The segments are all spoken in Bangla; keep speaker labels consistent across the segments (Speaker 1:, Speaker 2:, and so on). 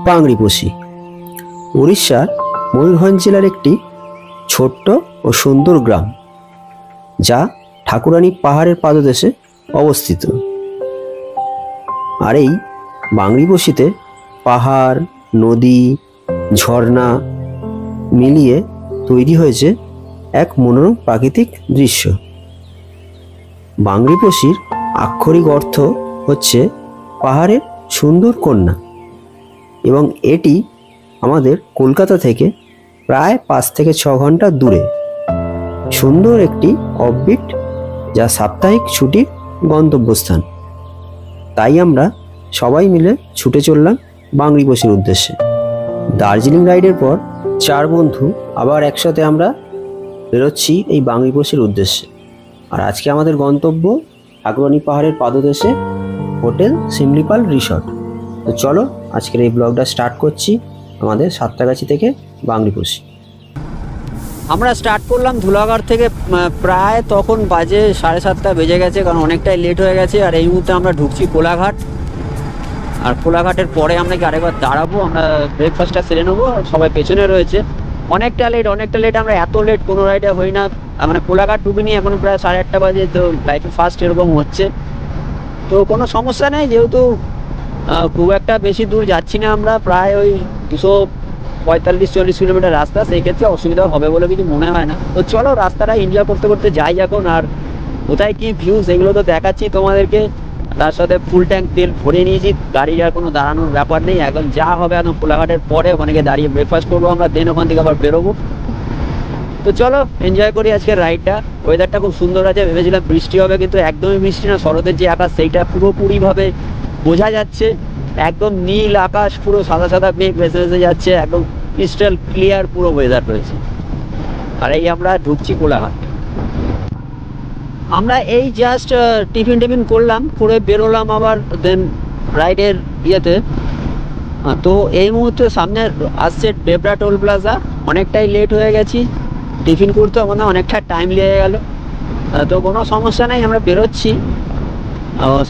Speaker 1: বাংরিপোষি উড়িষ্যার ময়ূরভঞ্জ জেলার একটি ছোট্ট ও সুন্দর গ্রাম, যা ঠাকুরানী পাহাড়ের পাদদেশে অবস্থিত। আর এই বাংরিপোষিতে পাহাড়, নদী, ঝর্ণা মিলিয়ে তৈরি হয়েছে এক মনোরম প্রাকৃতিক দৃশ্য। বাংরিপোষির আক্ষরিক অর্থ হচ্ছে পাহাড়ের সুন্দর কন্যা, এবং এটি আমাদের কলকাতা থেকে প্রায় 5 থেকে 6 ঘন্টা দূরে। সুন্দর একটি অফবিট, যা সাপ্তাহিক ছুটির গন্তব্যস্থান। তাই আমরা সবাই মিলে ছুটে চললাম বাংরিপোষির উদ্দেশ্যে। দার্জিলিং রাইডের পর 4 বন্ধু আবার একসাথে আমরা বেরোচ্ছি এই বাংরিপোষির উদ্দেশ্যে। আর আজকে আমাদের গন্তব্য ঠাকুরানী পাহাড়ের পাদদেশে হোটেল শিমলিপাল রিসর্ট। তো চলো আজকের এই ব্লগটা স্টার্ট করছি আমাদের সাতটাগাছি থেকে বাংরিপোষি। আমরা স্টার্ট করলাম ধুলাগড় থেকে, প্রায় তখন বাজে 7:30 বেজে গেছে, কারণ অনেকটাই লেট হয়ে গেছে। আর এই মুহূর্তে আমরা ঢুকছি কোলাঘাট। আর কোলাঘাটের পরে আমরা কি আরেকবার দাঁড়াবো, আমরা ব্রেকফাস্টটা সেরে নেবো। সবাই পেছনে রয়েছে। অনেকটা লেট। আমরা এত লেট কোনো রাইডে হই না। মানে কোলাঘাট ঢুকিনি, এখন প্রায় 8:30 বাজে। তো লাইফে ফার্স্ট এরকম হচ্ছে, তো কোনো সমস্যা নেই। যেহেতু খুব একটা বেশি দূর যাচ্ছি না আমরা, প্রায় ওই 245-40 কিলোমিটার রাস্তা, সেই ক্ষেত্রে অসুবিধা হবে বলে কিছু মনে হয় না। তো চলো রাস্তাটা এনজয় করতে করতে যাই এখন। আর কোথায় কী ভিউ সেগুলো তো দেখাচ্ছি তোমাদেরকে। তার সাথে ফুল ট্যাঙ্ক তেল ভরে নিয়েছি, গাড়ির আর কোনো দাঁড়ানোর ব্যাপার নেই। এখন যা হবে, এখন কোলাঘাটের পরে ওখানে গিয়ে দাঁড়িয়ে ব্রেকফাস্ট করবো আমরা, দেন ওখান থেকে আবার বেরোবো। তো চলো এনজয় করি আজকের রাইডটা। ওয়েদারটা খুব সুন্দর আছে, ভেবেছিলাম বৃষ্টি হবে, কিন্তু একদমই বৃষ্টি না। শরতের যে আকাশ সেইটা পুরোপুরিভাবে বোঝা যাচ্ছে। একদম নীল আকাশ, পুরো সাদা সাদা মেঘ ভেসে ভেসে যাচ্ছে, একদম ক্রিস্টাল ক্লিয়ার পুরো ওয়েদার রয়েছে। আর এই আমরা ঢুকছি কোলাঘাট। আমরা এই জাস্ট টিফিন করলাম, করে বেরোলাম আবার দেন রাইডের ইয়েতে। তো এই মুহূর্তে সামনে আসছে ডেবরা টোল প্লাজা। অনেকটাই লেট হয়ে গেছি, টিফিন করতে আমাদের অনেকটা টাইম লেগে গেল। তো কোনো সমস্যা নেই, আমরা বেরোচ্ছি।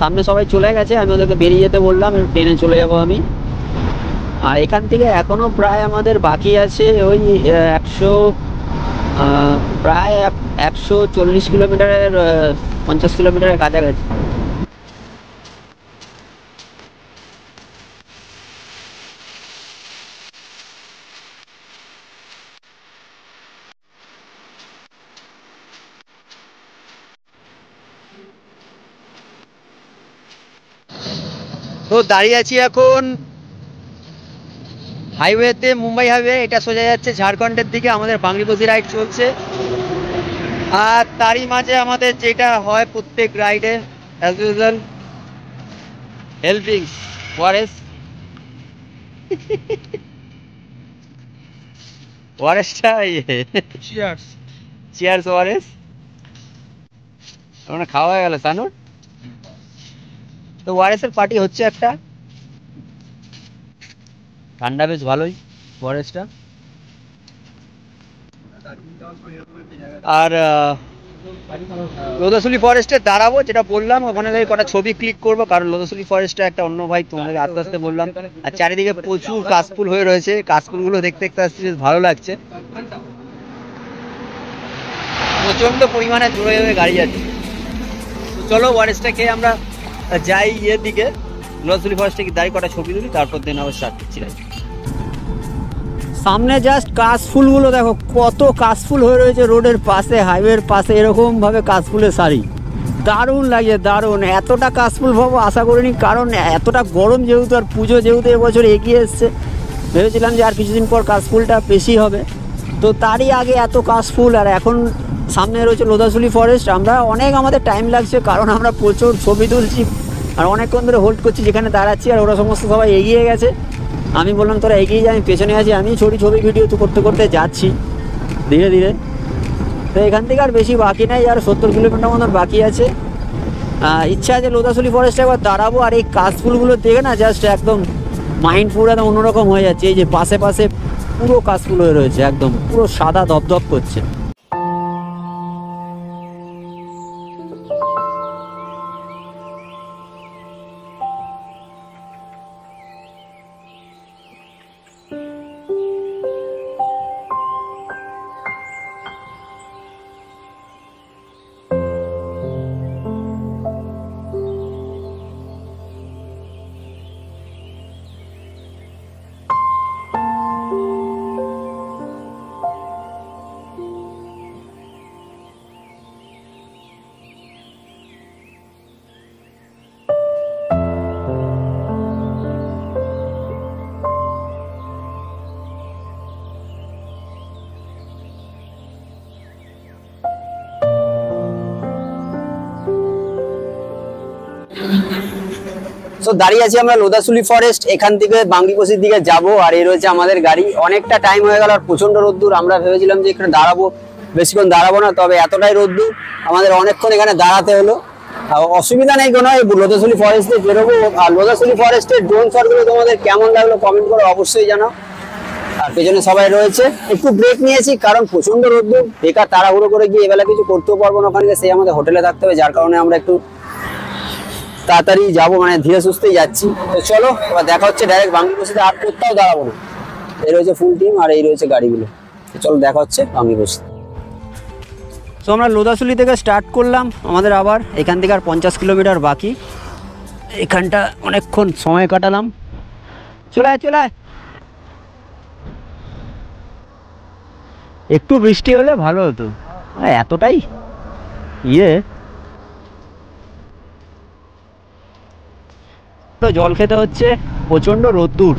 Speaker 1: সামনে সবাই চলে গেছে, আমি ওদেরকে বেরিয়ে যেতে বললাম, ট্রেনে চলে যাব আমি। আর এখান থেকে এখনও প্রায় আমাদের বাকি আছে ওই 140 কিলোমিটারের, 50 কিলোমিটারের কাছাকাছি। তো দাঁড়িয়ে আছি এখন হাইওয়েতে, মুম্বাই হাইওয়ে। এটা সোজা যাচ্ছে ঝাড়খণ্ডের দিকে। আমাদের বাংরিপোষি রাইড চলছে। আর তারই মাঝে আমাদের যেটা হয় প্রত্যেক রাইডে, অ্যাজ ইউজুয়াল, হেল্পিং ওয়ারেসটা চিয়ার্স ওয়ারেস ওখানে খাওয়া হয়ে গেল সানুর। তো ওয়ারেসের পার্টি হচ্ছে একটা, ঠান্ডা বেশ ভালোই ওয়ারেসটা। আর লোধোসুলি ফরেস্টে দাঁড়াবো, যেটা বললাম, ওখানে কটা ছবি ক্লিক করবো, কারণ লোধোসুলি ফরেস্টটা একটা অন্য ভাই, তোমাদের আস্তে আস্তে বললাম। আর চারিদিকে প্রচুর কাশফুল হয়ে রয়েছে, কাশফুলগুলো দেখতে দেখতে আসছে, বেশ ভালো লাগছে। প্রচন্ড পরিমাণে জোরে জোরে গাড়ি যাচ্ছে। তো চলো ওয়ারেসটা খেয়ে আমরা যাই ইয়ের দিকে, লোধোসুলি ফরেস্টে দাঁড়িয়ে কটা ছবি তুলি, তারপর দিন আবার স্টার্ট করছি। সামনে জাস্ট কাশফুলগুলো দেখো, কত কাশফুল হয়ে রয়েছে রোডের পাশে, হাইওয়ের পাশে, এরকমভাবে কাশফুলের সারি। দারুণ লাগে, দারুণ। এতটা কাশফুল ভাবো আশা করিনি, কারণ এতটা গরম যেহেতু, আর পুজো যেহেতু এবছর এগিয়ে এসছে, ভেবেছিলাম যে আর কিছুদিন পর কাশফুলটা বেশি হবে। তো তারই আগে এত কাশফুল। আর এখন সামনে রয়েছে লোধোসুলি ফরেস্ট। আমাদের টাইম লাগছে, কারণ আমরা প্রচুর ছবি তুলছি আর অনেকক্ষণ ধরে হোল্ড করছি যেখানে দাঁড়াচ্ছি। আর ওরা সমস্ত সবাই এগিয়ে গেছে। আমি বললাম তোরা এগিয়ে যাই, আমি পেছনে আছি। আমি ছবি ভিডিও তো করতে করতে যাচ্ছি ধীরে ধীরে। তো এখান থেকে আর বেশি বাকি নেই, আর 70 কিলোমিটার মতন বাকি আছে। ইচ্ছা আছে লোধোসুলি ফরেস্টে একবার দাঁড়াবো। আর এই কাশফুলগুলো দেখে না জাস্ট একদম মাইন্ড পুরো একদম অন্যরকম হয়ে যাচ্ছে। এই যে পাশে পাশে পুরো কাশফুল হয়ে রয়েছে, একদম পুরো সাদা ধপধপ করছে।
Speaker 2: দাঁড়িয়ে আছি আমরা লোদাসুলি ফরেস্ট, এখান থেকে বাঙ্গিপোষির দিকে যাব। আর এই রয়েছে আমাদের গাড়ি। অনেকটা টাইম হয়ে গেল আর প্রচন্ড রোদ্দুর। আমরা ভেবেছিলাম যে এখানে দাঁড়াবো, বেশিক্ষণ দাঁড়াবো না, তবে এতটাই রোদ্দুর আমাদের অনেকক্ষণ এখানে দাঁড়াতে হলো। অসুবিধা নেই কোনো, এই লোদাসুলি ফরেস্টে বেরোবো। আর লোদাসুলি ফরেস্টের ড্রোন শটগুলো তোমাদের কেমন লাগলো কমেন্ট করে অবশ্যই জানাও। আর পেছনে সবাই রয়েছে। একটু ব্রেক নিয়েছি কারণ প্রচন্ড রোদ্দুর, বেকার তাড়াহুড়ো করে গিয়ে এবেলা কিছু করতেও পারবো না, ওখানে সেই আমাদের হোটেলে থাকতে হবে, যার কারণে আমরা একটু তাড়াতাড়ি যাবো, মানে ধীরে সুস্থেই যাচ্ছি। তো চলো এবার দেখা হচ্ছে ডাইরেক্ট বাঙ্গিপোষিতে, আর কোথাও দাঁড়াবো না। এই রয়েছে ফুল টিম আর এই রয়েছে গাড়িগুলো। চলো দেখা হচ্ছে বাঙ্গিপোষিতে। তো আমরা লোদাসুলি থেকে স্টার্ট করলাম আমাদের, আবার এখান থেকে আর 50 কিলোমিটার বাকি। এখানটা অনেকক্ষণ সময় কাটালাম। চলে একটু বৃষ্টি হলে ভালো হতো, এতটাই তো জল খেতে হচ্ছে, প্রচণ্ড রোদ্দুর।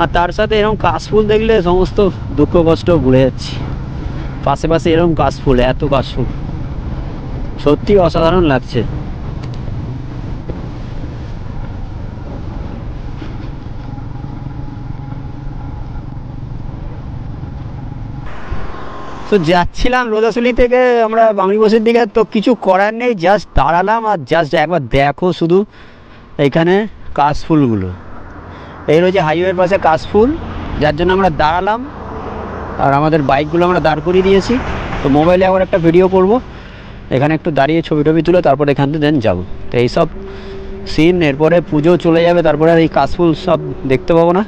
Speaker 2: আর তার সাথে এরকম কাশফুল দেখলে সমস্ত দুঃখ কষ্ট ভুলে যাচ্ছি। পাশে পাশে এরকম কাশফুল, এত কাশফুল, সত্যি অসাধারণ লাগছে। তো যাচ্ছিলাম লোদাসুলি থেকে আমরা বাঙ্গিপোষির দিকে, তো কিছু করার নেই, জাস্ট দাঁড়ালাম আর জাস্ট একবার দেখো শুধু এইখানে কাশফুলগুলো। এই রয়েছে হাইওয়ের পাশে কাশফুল, যার জন্য আমরা দাঁড়ালাম। আর আমাদের বাইকগুলো আমরা দাঁড় করিয়ে দিয়েছি। তো মোবাইলে আবার একটা ভিডিও করব, এখানে একটু দাঁড়িয়ে ছবি টবি তুলে তারপর এখান থেকে দেন যাবো। তো এইসব সিন, এরপরে পুজো চলে যাবে, তারপরে আর এই কাশফুল সব দেখতে পাবো না।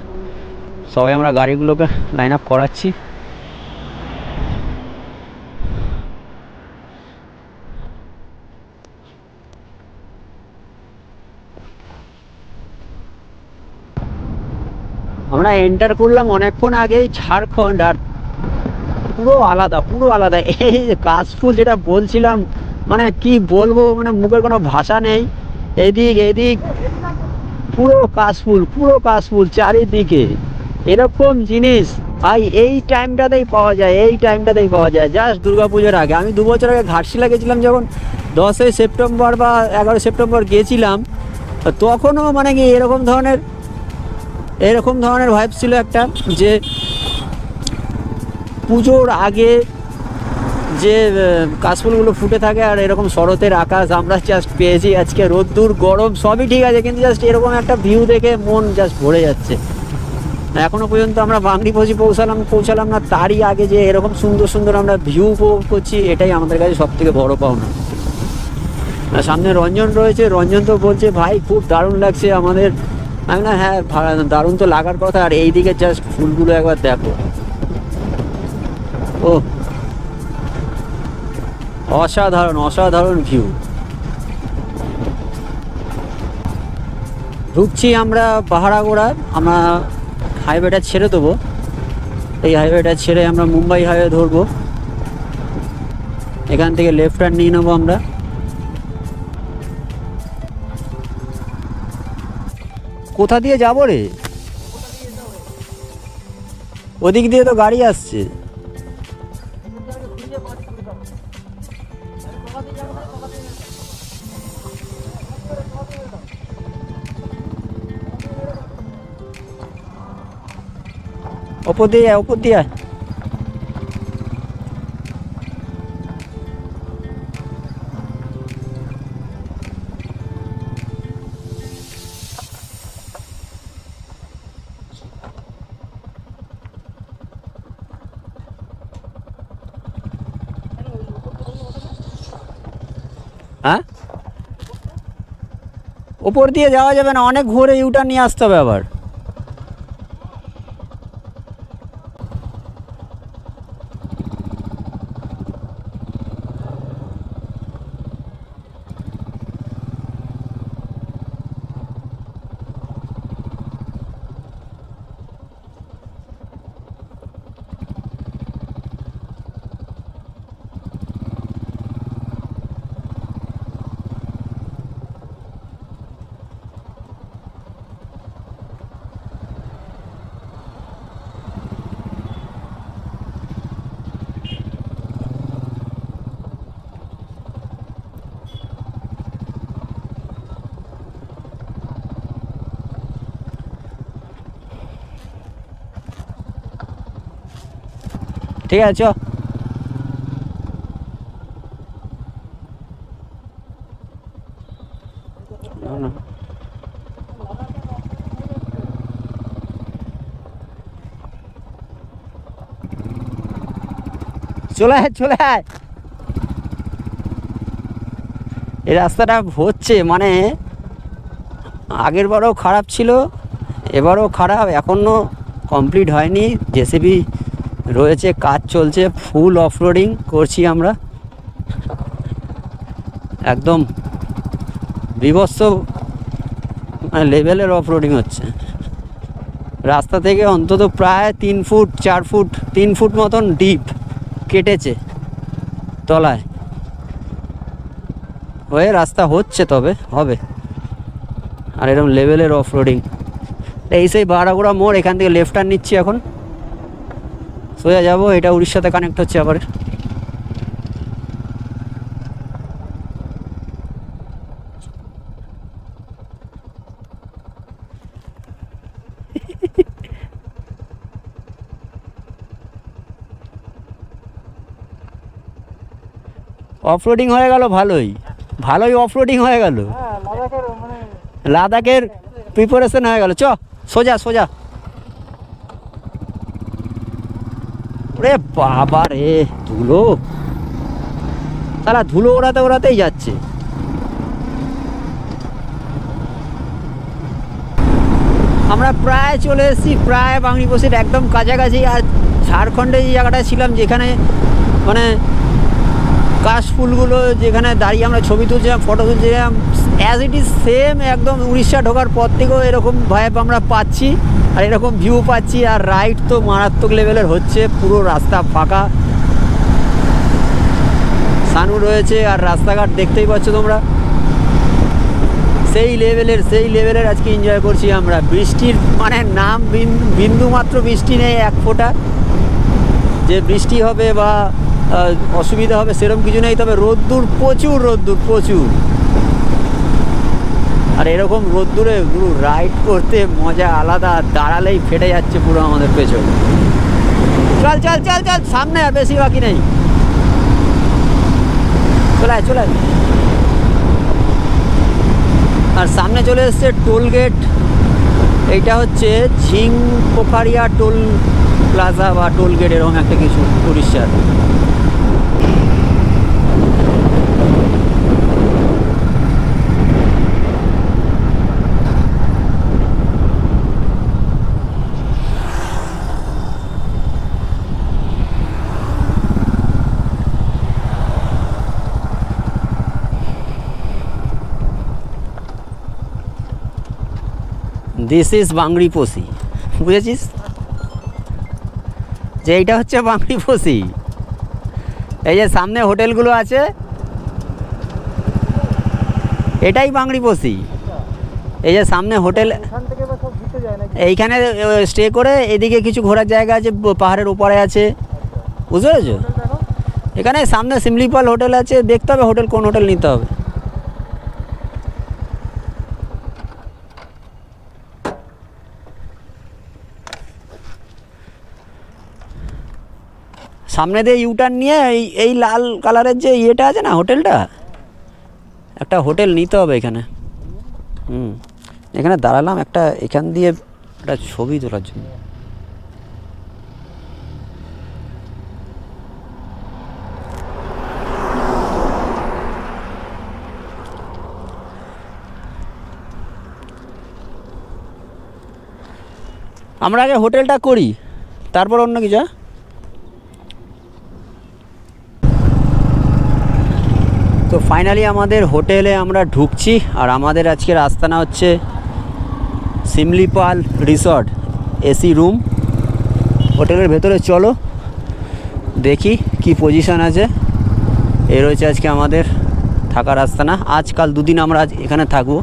Speaker 2: সবাই আমরা গাড়িগুলোকে লাইন আপ করাচ্ছি। আমরা এন্টার করলাম অনেকক্ষণ আগেই ঝাড়খণ্ড, আর পুরো আলাদা। এই কাশফুল যেটা বলছিলাম, মানে কি বলবো, মানে মুখের কোনো ভাষা নেই। এদিক পুরো কাশফুল চারিদিকে। এরকম জিনিস ভাই এই টাইমটাতেই পাওয়া যায়, জাস্ট দুর্গাপুজোর আগে। আমি 2 বছর আগে ঘাটশিলা গেছিলাম, যখন 10ই সেপ্টেম্বর বা 11 সেপ্টেম্বর গেছিলাম, তখনও মানে কি এরকম ধরনের ভাইব ছিল একটা, যে পুজোর আগে যে কাশফুলগুলো ফুটে থাকে আর এরকম শরতের আকাশ আমরা জাস্ট পেয়েছি আজকে। রোদ্দুর গরম সবই ঠিক আছে, কিন্তু জাস্ট এরকম একটা ভিউ দেখে মন জাস্ট ভরে যাচ্ছে। এখনো পর্যন্ত আমরা বাঙ্গিপোষি পৌঁছালাম না, তারই আগে যে এরকম সুন্দর আমরা ভিউ উপভোগ করছি, এটাই আমাদের কাছে সব থেকে বড় পাওনা। সামনে রঞ্জন রয়েছে, রঞ্জন তো বলছে ভাই খুব দারুণ লাগছে আমাদের। আমি না, হ্যাঁ দারুণ তো লাগার কথা। আর এই দিকে জাস্ট ফুলগুলো একবার দেখো, ও অসাধারণ ভিউ। ঢুকছি আমরা পাহাড়াগোড়া, আমরা হাইওয়েটা ছেড়ে দেবো। এই হাইওয়েটা ছেড়ে আমরা মুম্বাই হাইওয়ে ধরবো, এখান থেকে লেফট টার্ন নিয়ে নেবো আমরা। কোথা দিয়ে যাবো রে? ওদিক দিয়ে তো গাড়ি আসছে। ওপর দিয়ে হ্যাঁ, ওপর দিয়ে যাওয়া যাবে না, অনেক ঘুরে ইউটার্ন নিয়ে আসতে হবে আবার। ঠিক আছে চ। চলে আয় চলে আয়। এই রাস্তাটা হচ্ছে মানে আগের বারও খারাপ ছিল, এবারও খারাপ, এখনও কমপ্লিট হয়নি। জেসিবি রয়েছে, কাজ চলছে, ফুল অফরোডিং করছি আমরা, একদম বিভৎস লেভেলের অফরোডিং হচ্ছে। রাস্তা থেকে অন্তত প্রায় 3 ফুট 4 ফুট 3 ফুট মতন ডিপ কেটেছে তলায় হয়ে রাস্তা হচ্ছে, তবে হবে। আর এরকম লেভেলের অফরোডিং। এই সেই বারাগুড়া মোড়, এখান থেকে লেফট টার্ন নিচ্ছি, এখন সোজা যাবো। এটা উড়িষ্যাতে কানেক্ট হচ্ছে আবার। অফরোডিং হয়ে গেল, ভালোই ভালোই অফরোডিং হয়ে গেল, লাদাখের প্রিপারেশন হয়ে গেল। চ সোজা সোজা। রে বাবা রে, ধুলো, তারা ধুলো ওড়াতে ওড়াতেই যাচ্ছে। আমরা প্রায় চলে এসেছি, প্রায় বাংলাদেশের একদম কাছাকাছি। আর ঝাড়খণ্ডে যে জায়গাটায় ছিলাম, যেখানে মানে কাশফুলগুলো যেখানে দাঁড়িয়ে আমরা ছবি তুলছিলাম, ফটো তুলছিলাম, অ্যাজ ইট ইজ সেম একদম উড়িষ্যা ঢোকার পর থেকেও এরকম ভাইব আমরা পাচ্ছি আর এরকম ভিউ পাচ্ছি। আর রাইড তো মারাত্মক লেভেলের হচ্ছে, পুরো রাস্তা ফাঁকা, সানু রয়েছে আর রাস্তাঘাট দেখতেই পাচ্ছ তোমরা। সেই লেভেলের আজকে এনজয় করছি আমরা। বৃষ্টির মানে নাম বিন্দু মাত্র বৃষ্টি নেই, এক ফোঁটা যে বৃষ্টি হবে বা অসুবিধা হবে সেরকম কিছু নেই। তবে রোদ্দুর, প্রচুর রোদ্দুর, প্রচুর। আর এরকম রোদ্দুরে পুরো রাইড করতে মজা আলাদা, দাঁড়ালেই ফেটে যাচ্ছে পুরো আমাদের পেছন। চল চল চল চল, সামনে আর বেশি বাকি নেই, চলায় চলায়। আর সামনে চলে এসছে টোল গেট। এইটা হচ্ছে ঝিং পোখারিয়া টোল প্লাজা বা টোল গেট, এরকম একটা কিছু উড়িষ্যার। দিস ইজ বাংরিপোসি, বুঝেছিস? যে এইটা হচ্ছে বাংরিপোসি। এই যে সামনে হোটেলগুলো আছে, এটাই বাংরিপোসি। এই যে সামনে হোটেল, এইখানে স্টে করে এদিকে কিছু ঘোরার জায়গা আছে, পাহাড়ের ওপারে আছে, বুঝতে পেরেছো? এখানে সামনে সিমলিপাল হোটেল আছে, দেখতে হবে হোটেল কোন হোটেল নিতে হবে। সামনে দিয়ে ইউটার্ন নিয়ে এই লাল কালারের যে ইয়েটা আছে না, হোটেলটা, একটা হোটেল নিতে হবে এখানে। এখানে দাঁড়ালাম একটা, এখান দিয়ে একটা ছবি তোলার জন্য। আমরা আগে হোটেলটা করি, তারপর অন্য কিছু। তো ফাইনালি আমাদের হোটেলে আমরা ঢুকছি। আর আমাদের আজকের আস্তানা হচ্ছে সিমলিপাল রিসর্ট, এসি রুম। হোটেলের ভেতরে চলো দেখি কি পজিশন আছে। এ রয়েছে আজকে আমাদের থাকার আস্তানা। আজকাল দুদিন আমরা আজ এখানে থাকবো।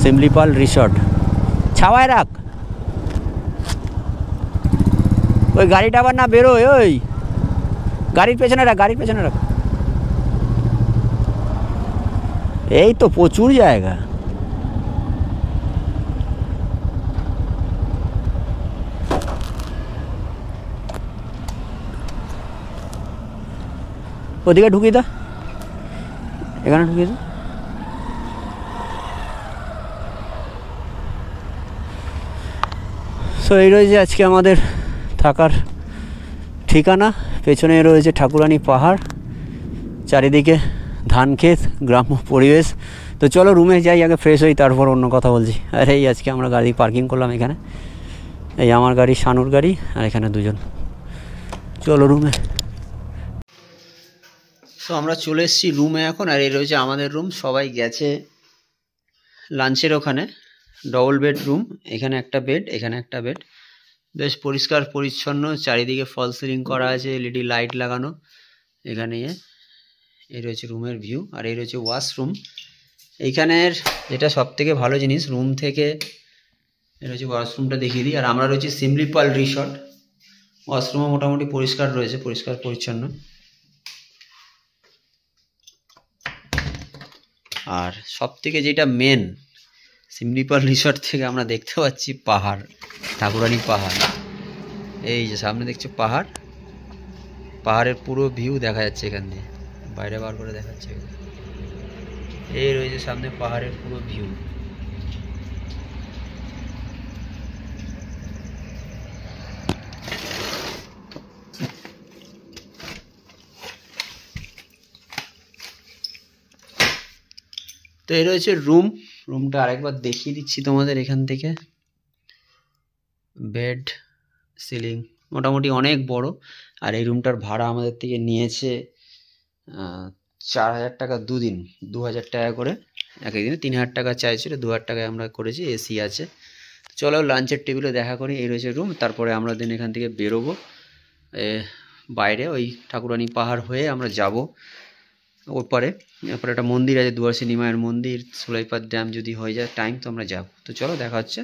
Speaker 2: সিমলিপাল রিসর্ট, ছাওয়ায় রাখ। ওই গাড়িটা আবার না বেরোয়, ওই গাড়ির পেছনে রাখ, গাড়ির পেছনে রাখ। এই তো প্রচুর জায়গা। ওদিকে ঢুকিয়ে দাও, এখানে ঢুকিয়ে দাও। সো এই রয়েছে আজকে আমাদের থাকার ঠিকানা। পেছনে রয়েছে ঠাকুরানী পাহাড়, চারিদিকে ধান ক্ষেত, গ্রাম্য পরিবেশ। তো চলো রুমে যাই, আগে ফ্রেশ হই, তারপর অন্য কথা বলছি। আর এই আজকে আমরা গাড়ি পার্কিং করলাম এখানে, এই আমার গাড়ি, শানুর গাড়ি, আর এখানে দুজন। চলো রুমে। তো আমরা চলে এসেছি রুমে এখন, আর এই রয়েছে আমাদের রুম। সবাই গেছে লাঞ্চের ওখানে। ডবল বেড রুম, এখানে একটা বেড, এখানে একটা বেড, বেশ পরিষ্কার পরিচ্ছন্ন, চারিদিকে ফল সিলিং করা আছে, এলইডি লাইট লাগানো। এখানে এই রয়েছে রুমের ভিউ, আর এই রয়েছে ওয়াশরুম। এইখানের যেটা সব থেকে ভালো জিনিস, রুম থেকে এই রয়েছে ওয়াশরুমটা দেখিয়ে দিই। আর আমরা রয়েছি সিমলিপাল রিসর্ট, ওয়াশরুমও মোটামুটি পরিষ্কার রয়েছে, পরিষ্কার পরিচ্ছন্ন। আর সব থেকে যেটা মেন, সিমলিপাল রিসর্ট থেকে আমরা দেখতে পাচ্ছি পাহাড়, ঠাকুরানী পাহাড়। এই যে সামনে দেখছো পাহাড়, পাহাড়ের পুরো ভিউ দেখা যাচ্ছে এখান দিয়ে, বাইরে বার করে দেখাচ্ছে। এই রয়েছে সামনে পাহাড়ের পুরো ভিউ। তো এই রয়েছে রুমটা আরেকবার দেখিয়ে দিচ্ছি তোমাদের এখান থেকে। বেড, সিলিং মোটামুটি অনেক বড়। আর এই রুমটার ভাড়া আমাদের থেকে নিয়েছে 4000 টাকা দুদিন, 2000 টাকা করে এক একদিনে। 3000 টাকা চাইছিল, 2000 টাকায় আমরা করেছি, এসি আছে। চলো লাঞ্চের টেবিলে দেখা করি। এই রয়েছে রুম। তারপরে আমরা দিন এখান থেকে বেরোবো বাইরে, ওই ঠাকুরানী পাহাড় হয়ে আমরা যাব ওপারে। তারপরে একটা মন্দির আছে, দুয়ারসিনী মায়ের মন্দির, সুলাইপার ড্যাম, যদি হয়ে যায় টাইম তো আমরা যাব। তো চলো দেখা হচ্ছে।